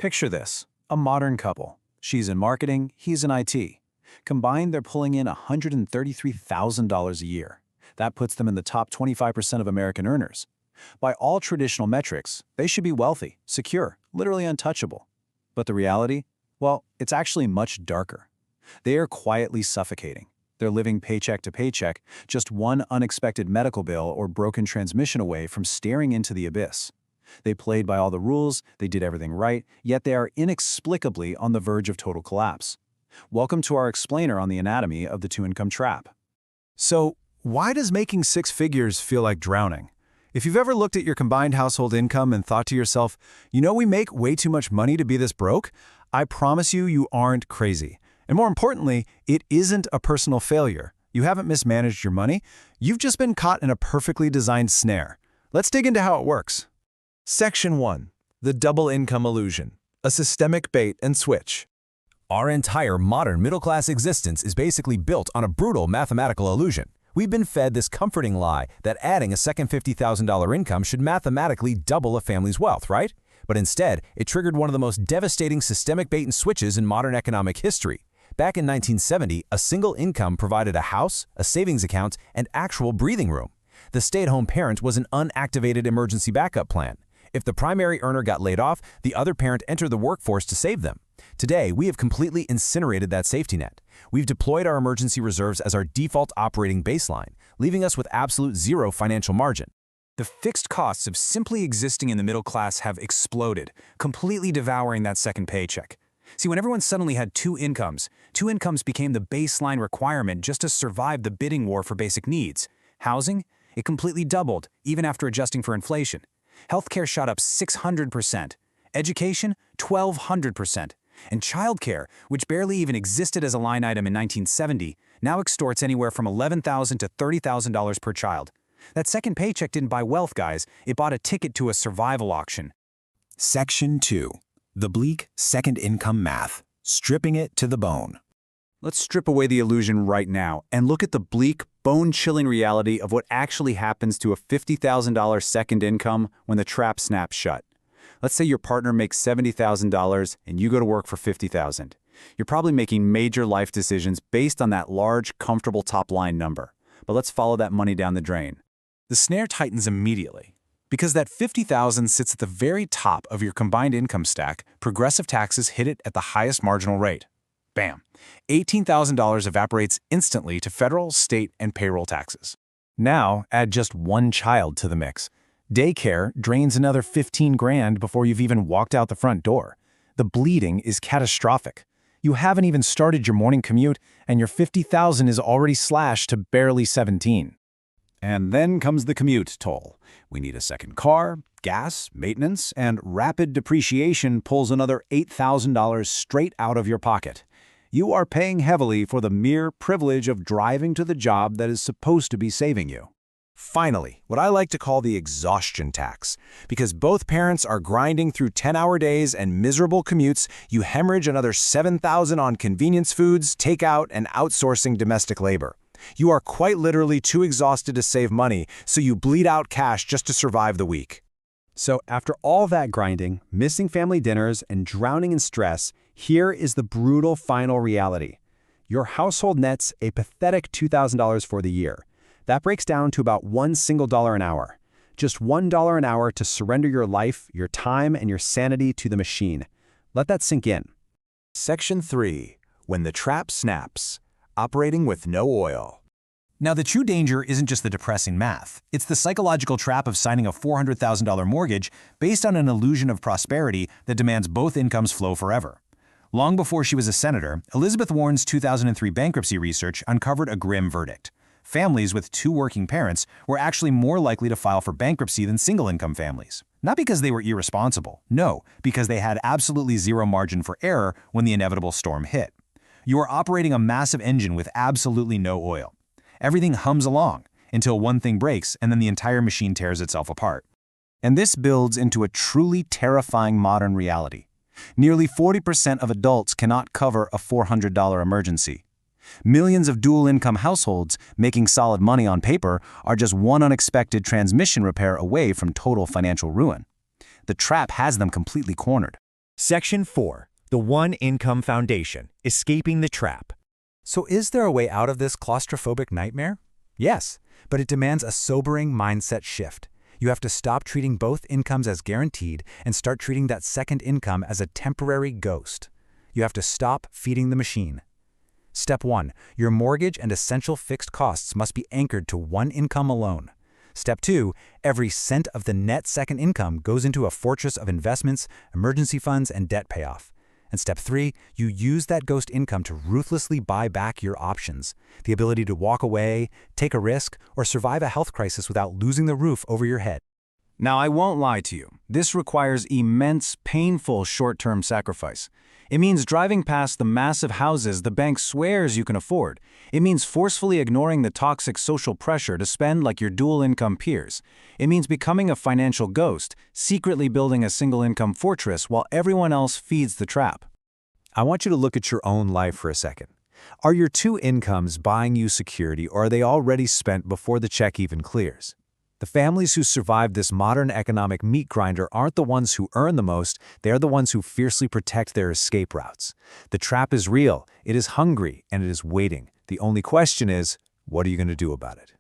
Picture this, a modern couple. She's in marketing, he's in IT. Combined, they're pulling in $133,000 a year. That puts them in the top 25% of American earners. By all traditional metrics, they should be wealthy, secure, literally untouchable. But the reality? Well, it's actually much darker. They are quietly suffocating. They're living paycheck to paycheck, just one unexpected medical bill or broken transmission away from staring into the abyss. They played by all the rules, they did everything right, yet they are inexplicably on the verge of total collapse. Welcome to our explainer on the anatomy of the two-income trap. So, why does making six figures feel like drowning? If you've ever looked at your combined household income and thought to yourself, we make way too much money to be this broke, I promise you, you aren't crazy. And more importantly, it isn't a personal failure. You haven't mismanaged your money. You've just been caught in a perfectly designed snare. Let's dig into how it works. Section 1. The double income illusion. A systemic bait and switch. Our entire modern middle-class existence is basically built on a brutal mathematical illusion. We've been fed this comforting lie that adding a second $50,000 income should mathematically double a family's wealth, right? But instead, it triggered one of the most devastating systemic bait and switches in modern economic history. Back in 1970, a single income provided a house, a savings account, and actual breathing room. The stay-at-home parent was an unactivated emergency backup plan. If the primary earner got laid off, the other parent entered the workforce to save them. Today, we have completely incinerated that safety net. We've deployed our emergency reserves as our default operating baseline, leaving us with absolute zero financial margin. The fixed costs of simply existing in the middle class have exploded, completely devouring that second paycheck. See, when everyone suddenly had two incomes became the baseline requirement just to survive the bidding war for basic needs. Housing? It completely doubled, even after adjusting for inflation. Healthcare shot up 600%. Education? 1,200%. And childcare, which barely even existed as a line item in 1970, now extorts anywhere from $11,000 to $30,000 per child. That second paycheck didn't buy wealth, guys. It bought a ticket to a survival auction. Section 2. The bleak second income math. Stripping it to the bone. Let's strip away the illusion right now and look at the bleak, bone-chilling reality of what actually happens to a $50,000 second income when the trap snaps shut. Let's say your partner makes $70,000 and you go to work for $50,000. You're probably making major life decisions based on that large, comfortable top-line number. But let's follow that money down the drain. The snare tightens immediately. Because that $50,000 sits at the very top of your combined income stack, progressive taxes hit it at the highest marginal rate. Bam! $18,000 evaporates instantly to federal, state, and payroll taxes. Now, add just one child to the mix. Daycare drains another 15 grand before you've even walked out the front door. The bleeding is catastrophic. You haven't even started your morning commute, and your $50,000 is already slashed to barely 17. And then comes the commute toll. We need a second car, gas, maintenance, and rapid depreciation pulls another $8,000 straight out of your pocket. You are paying heavily for the mere privilege of driving to the job that is supposed to be saving you. Finally, what I like to call the exhaustion tax. Because both parents are grinding through 10-hour days and miserable commutes, you hemorrhage another $7,000 on convenience foods, takeout, and outsourcing domestic labor. You are quite literally too exhausted to save money, so you bleed out cash just to survive the week. So after all that grinding, missing family dinners, and drowning in stress, here is the brutal final reality. Your household nets a pathetic $2,000 for the year. That breaks down to about $1 single an hour. Just $1 an hour to surrender your life, your time, and your sanity to the machine. Let that sink in. Section 3. When the trap snaps. Operating with no oil. Now, the true danger isn't just the depressing math. It's the psychological trap of signing a $400,000 mortgage based on an illusion of prosperity that demands both incomes flow forever. Long before she was a senator, Elizabeth Warren's 2003 bankruptcy research uncovered a grim verdict. Families with two working parents were actually more likely to file for bankruptcy than single-income families. Not because they were irresponsible, no, because they had absolutely zero margin for error when the inevitable storm hit. You are operating a massive engine with absolutely no oil. Everything hums along until one thing breaks and then the entire machine tears itself apart. And this builds into a truly terrifying modern reality. Nearly 40% of adults cannot cover a $400 emergency. Millions of dual-income households making solid money on paper are just one unexpected transmission repair away from total financial ruin. The trap has them completely cornered. Section 4. The One Income Foundation, Escaping the Trap. So is there a way out of this claustrophobic nightmare? Yes, but it demands a sobering mindset shift. You have to stop treating both incomes as guaranteed and start treating that second income as a temporary ghost. You have to stop feeding the machine. Step 1. Your mortgage and essential fixed costs must be anchored to one income alone. Step 2. Every cent of the net second income goes into a fortress of investments, emergency funds, and debt payoff. And Step 3. You use that ghost income to ruthlessly buy back your options, the ability to walk away, take a risk, or survive a health crisis without losing the roof over your head. Now, I won't lie to you. This requires immense, painful short-term sacrifice. It means driving past the massive houses the bank swears you can afford. It means forcefully ignoring the toxic social pressure to spend like your dual-income peers. It means becoming a financial ghost, secretly building a single-income fortress while everyone else feeds the trap. I want you to look at your own life for a second. Are your two incomes buying you security, or are they already spent before the check even clears? The families who survive this modern economic meat grinder aren't the ones who earn the most, they're the ones who fiercely protect their escape routes. The trap is real, it is hungry, and it is waiting. The only question is, what are you going to do about it?